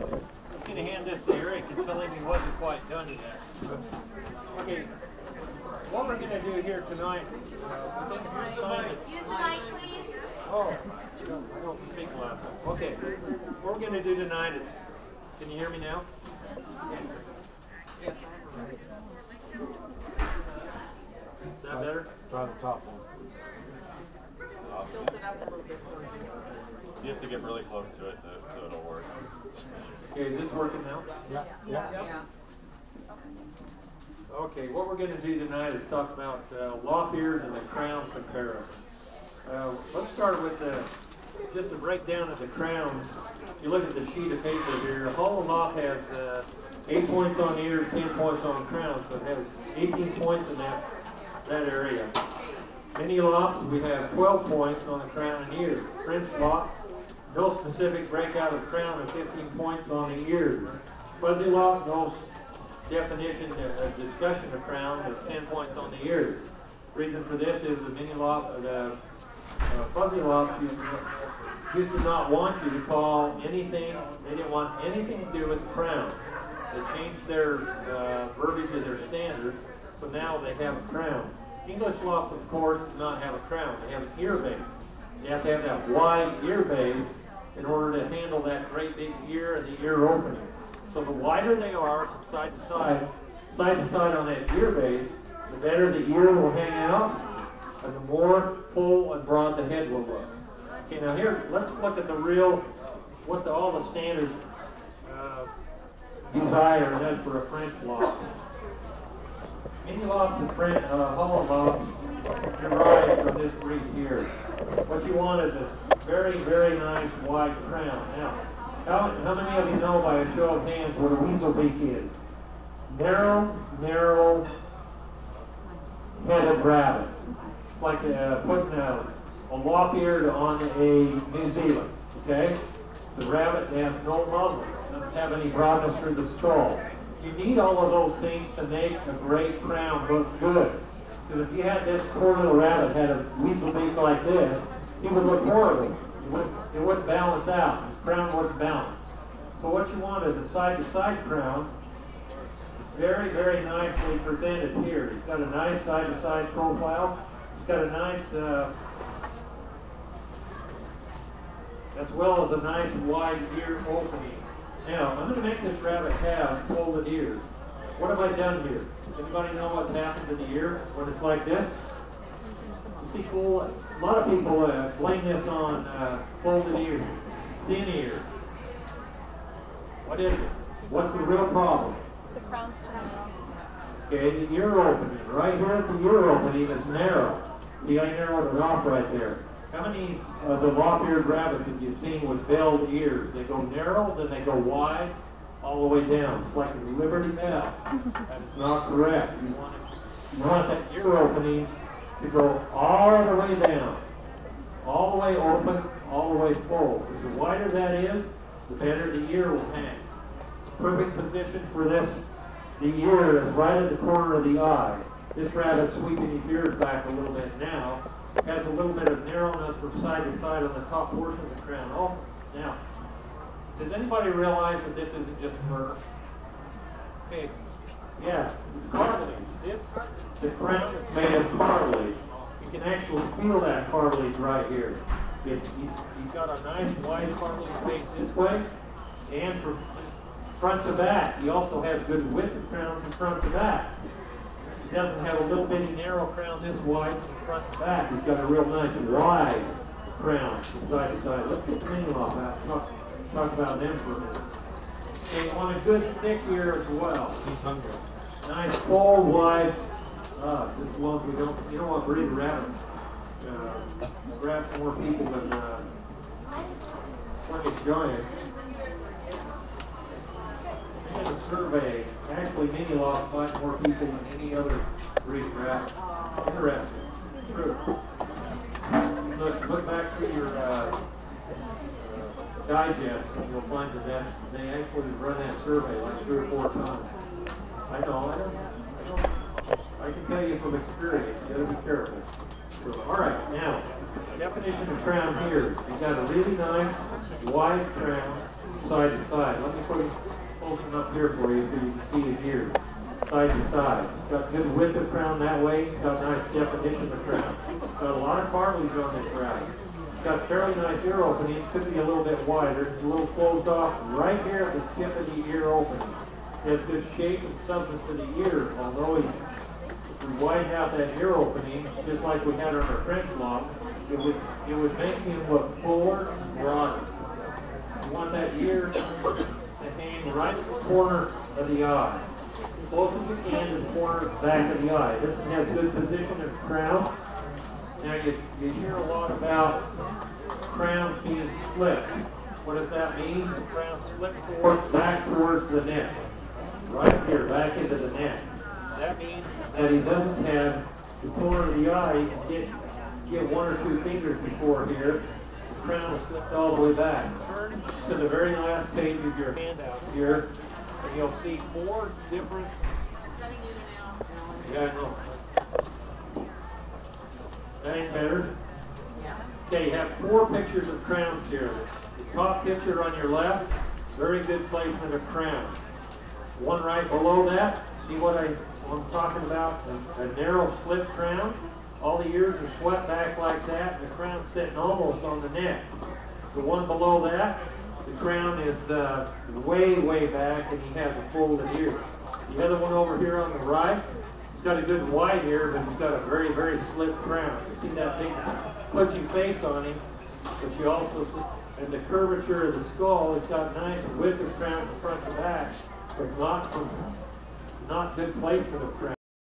I'm going to hand this to Eric and tell him he wasn't quite done yet. Okay, what we're going to do here tonight, we're going to sign it. Use the mic, please. Oh, I don't speak loud. Okay, what we're going to do tonight is, can you hear me now? Yeah. Is that better? Try the top one. You have to get really close to it so it'll work. Okay, is this working now? Yeah. Okay, what we're going to do tonight is talk about lop ears and the crown comparison. Let's start with just a breakdown of the crown. If you look at the sheet of paper here, hollow lop has 8 points on ears, 10 points on crown, so it has 18 points in that area. Mini lops, we have 12 points on the crown and ears. French lop, no specific breakout of crown and 15 points on the ears. Fuzzy lop, no definition, discussion of crown, with 10 points on the ears. Reason for this is the mini lop, the fuzzy lops used to not want you to call anything, they didn't want anything to do with the crown. They changed their verbiage of their standards, so now they have a crown. English lops, of course, do not have a crown. They have an ear base. You have to have that wide ear base in order to handle that great big ear and the ear opening. So the wider they are from side to side on that ear base, the better the ear will hang out, and the more full and broad the head will look. Okay, now here, let's look at what all the standards desire, and that's for a French lop. Mini lops and hollow lops derive from this breed here. What you want is a very, very nice wide crown. Now, how many of you know by a show of hands what a weasel beak is? Narrow headed rabbit. It's like putting a lop ear on a New Zealand, okay? The rabbit has no muzzle, doesn't have any broadness through the skull. You need all of those things to make a great crown look good. Because if you had this poor little rabbit had a weasel beak like this, he would look horrible. It wouldn't balance out. His crown wouldn't balance. So what you want is a side-to-side crown, very, very nicely presented here. He's got a nice side-to-side profile. He's got a nice, as well as a nice wide ear opening. Now, I'm going to make this rabbit have folded ears. What have I done here? Anybody know what's happened to the ear when it's like this? You see, a lot of people blame this on folded ears, thin ears. What is it? What's the real problem? The crown's turning off. Okay, the ear opening. Right here at the ear opening is narrow. See, I narrowed it off right there. How many of the lop-eared rabbits have you seen with belled ears? They go narrow, then they go wide, all the way down. It's like a Liberty Bell. That is not correct. You want that ear opening to go all the way down, all the way open, all the way full. Because the wider that is, the better the ear will hang. Perfect position for this. The ear is right at the corner of the eye. This rabbit's sweeping his ears back a little bit now. Has a little bit of narrowness from side to side on the top portion of the crown. Oh, now, does anybody realize that this isn't just fur? Okay, yeah, it's cartilage. The crown is made of cartilage. You can actually feel that cartilage right here. He's got a nice wide cartilage base this way, and from front to back. He also has good width of crown from front to back. He doesn't have a little bitty narrow crown this wide from front to back. He's got a real nice wide crown from side to side. Let's get the mini lop out. Talk about them for a minute. Okay, you want a good thick ear as well. Nice full wide. Just ones you don't want to breed rabbits. Grab more people than plenty of giants. In a survey, actually mini lops find more people than any other breed of rabbit. Interesting. True. Look back through your digest and you'll find that they actually run that survey like 3 or 4 times. I know, I can tell you from experience, you gotta be careful. So, all right, now, definition of crown here. You've got a really nice wide crown side to side. Let me put it open up here for you so you can see it here. Side to side. It's got good width of crown that way. It's got nice definition of crown. It's got a lot of cartilage on this rabbit. It's got fairly nice ear openings. Could be a little bit wider. It's a little closed off right here at the tip of the ear opening. It has good shape and substance to the ear, although if we widen out that ear opening, just like we had on our French lock, it would make him look fuller and broader. You want that ear to hang right at the corner of the eye. Close as you can to the corner back of the eye. This one has good position of crown. Now you hear a lot about crowns being slipped. What does that mean? The crown slipped back towards the neck. Right here, back into the neck. That means that he doesn't have the corner of the eye. You can get one or two fingers before here. The crown is slipped all the way back. Turn to the very last page of your handout here, and you'll see 4 different. Yeah, I know. That ain't better. Okay, you have 4 pictures of crowns here. The top picture on your left, very good placement of crown. One right below that, see what I'm talking about? A narrow slit crown. All the ears are swept back like that, and the crown's sitting almost on the neck. The one below that, the crown is way, way back, and he has a folded ear. The other one over here on the right, he's got a good wide ear, but he's got a very, very slit crown. You see that big pudgy face on him, but you also see, and the curvature of the skull has got nice width of crown from front to back, but not good placement of crown.